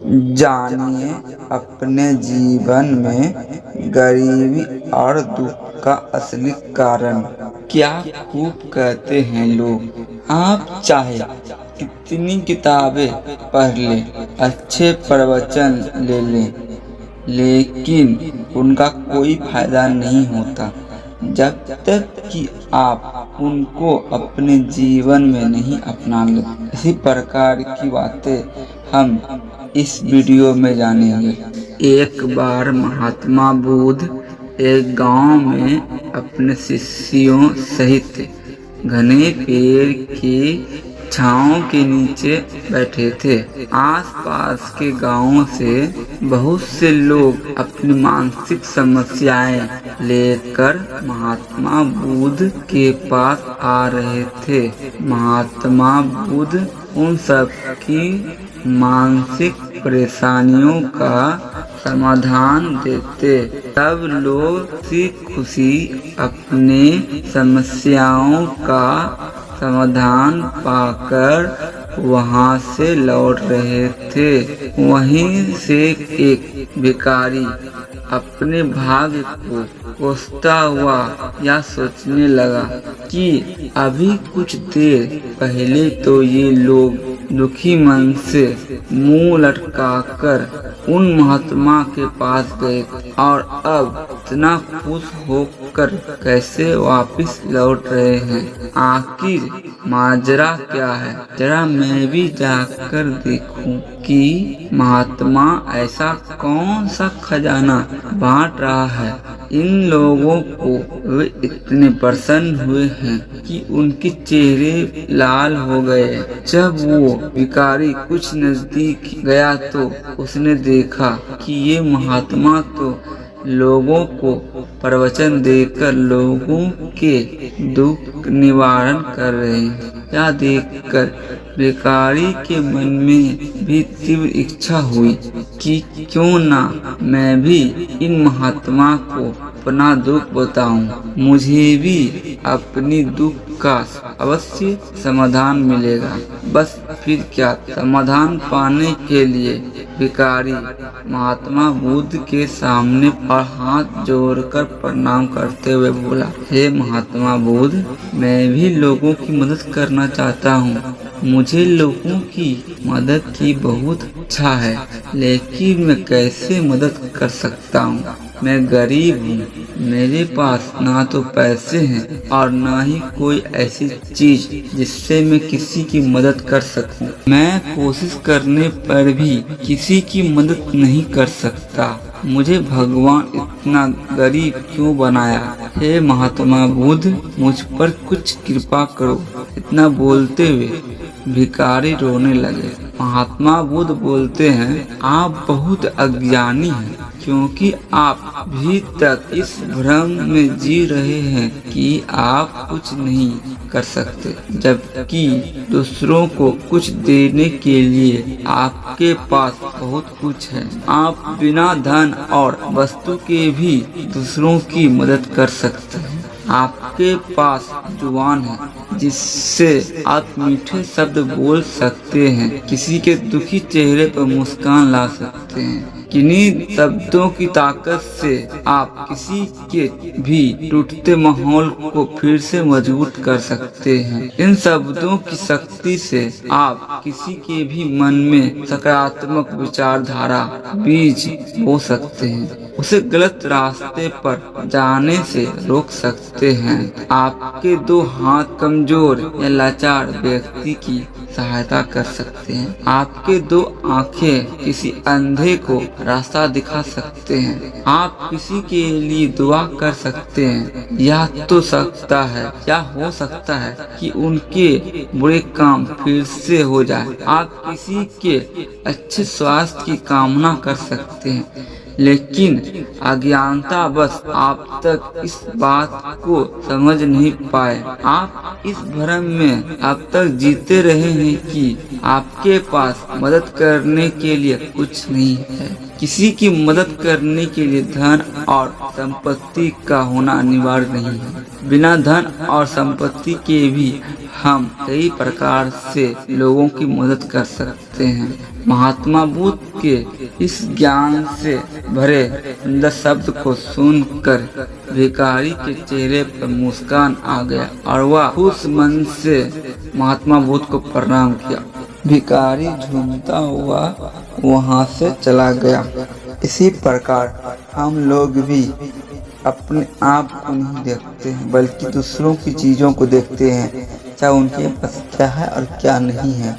जानिए अपने जीवन में गरीबी और दुख का असली कारण। क्या खूब कहते हैं लोग। आप चाहे कितनी किताबें पढ़ लें, अच्छे प्रवचन ले लें, लेकिन उनका कोई फायदा नहीं होता जब तक कि आप उनको अपने जीवन में नहीं अपना लें। इसी प्रकार की बातें हम इस वीडियो में जानेंगे। एक बार महात्मा बुद्ध एक गांव में अपने शिष्यों सहित घने पेड़ की छांव के नीचे बैठे थे। आसपास के गांवों से बहुत से लोग अपनी मानसिक समस्याएं लेकर महात्मा बुद्ध के पास आ रहे थे। महात्मा बुद्ध उन सब की मानसिक परेशानियों का समाधान देते। सब लोग खुशी खुशी अपने समस्याओं का समाधान पाकर वहां से लौट रहे थे। वहीं से एक भिखारी अपने भाग्य को कोसता हुआ यह सोचने लगा कि अभी कुछ देर पहले तो ये लोग दुखी मन से मुंह लटकाकर उन महात्मा के पास गए और अब इतना खुश होकर कैसे वापस लौट रहे हैं। आखिर माजरा क्या है, जरा मैं भी जाकर देखूं कि महात्मा ऐसा कौन सा खजाना बांट रहा है। इन लोगों को वे इतने प्रसन्न हुए हैं कि उनके चेहरे लाल हो गए। जब वो भिखारी कुछ नजदीक गया तो उसने देखा कि ये महात्मा तो लोगों को प्रवचन देकर लोगों के दुख निवारण कर रहे हैं। यह देखकर भिखारी के मन में भी तीव्र इच्छा हुई कि क्यों ना मैं भी इन महात्मा को अपना दुख बताऊं, मुझे भी अपनी दुख का अवश्य समाधान मिलेगा। बस फिर क्या, समाधान पाने के लिए भिखारी महात्मा बुद्ध के सामने और हाथ जोड़कर प्रणाम करते हुए बोला, हे महात्मा बुद्ध, मैं भी लोगों की मदद करना चाहता हूँ। मुझे लोगों की मदद की बहुत इच्छा है, लेकिन मैं कैसे मदद कर सकता हूँ। मैं गरीब हूँ, मेरे पास ना तो पैसे हैं और ना ही कोई ऐसी चीज जिससे मैं किसी की मदद कर सकूं। मैं कोशिश करने पर भी किसी की मदद नहीं कर सकता। मुझे भगवान इतना गरीब क्यों बनाया। हे महात्मा बुद्ध, मुझ पर कुछ कृपा करो। इतना बोलते हुए भिखारी रोने लगे। महात्मा बुद्ध बोलते हैं, आप बहुत अज्ञानी हैं, क्योंकि आप अभी तक इस भ्रम में जी रहे हैं कि आप कुछ नहीं कर सकते, जबकि दूसरों को कुछ देने के लिए आपके पास बहुत कुछ है। आप बिना धन और वस्तु के भी दूसरों की मदद कर सकते हैं। आपके पास जुबान है जिससे आप मीठे शब्द बोल सकते हैं, किसी के दुखी चेहरे पर मुस्कान ला सकते हैं। किन्हीं शब्दों की ताकत से आप किसी के भी टूटते माहौल को फिर से मजबूत कर सकते हैं। इन शब्दों की शक्ति से आप किसी के भी मन में सकारात्मक विचारधारा बीज बो सकते हैं, उसे गलत रास्ते पर जाने से रोक सकते हैं। आपके दो हाथ कमजोर या लाचार व्यक्ति की सहायता कर सकते हैं। आपके दो आंखें किसी अंधे को रास्ता दिखा सकते हैं। आप किसी के लिए दुआ कर सकते हैं। यह तो सकता है या हो सकता है कि उनके बुरे काम फिर से हो जाए। आप किसी के अच्छे स्वास्थ्य की कामना कर सकते हैं, लेकिन अज्ञानता बस आप तक इस बात को समझ नहीं पाए। आप इस भ्रम में अब तक जीते रहे हैं कि आपके पास मदद करने के लिए कुछ नहीं है। किसी की मदद करने के लिए धन और संपत्ति का होना अनिवार्य नहीं है। बिना धन और संपत्ति के भी हम कई प्रकार से लोगों की मदद कर सकते हैं। सकते हैं। महात्मा बुद्ध के इस ज्ञान से भरे सुंदर शब्द को सुनकर भिखारी के चेहरे पर मुस्कान आ गया और वह खुश मन से महात्मा बुद्ध को प्रणाम किया। भिखारी झूमता हुआ वहां से चला गया। इसी प्रकार हम लोग भी अपने आप को नहीं देखते हैं बल्कि दूसरों की चीज़ों को देखते हैं, चाहे उनके पास क्या है और क्या नहीं है।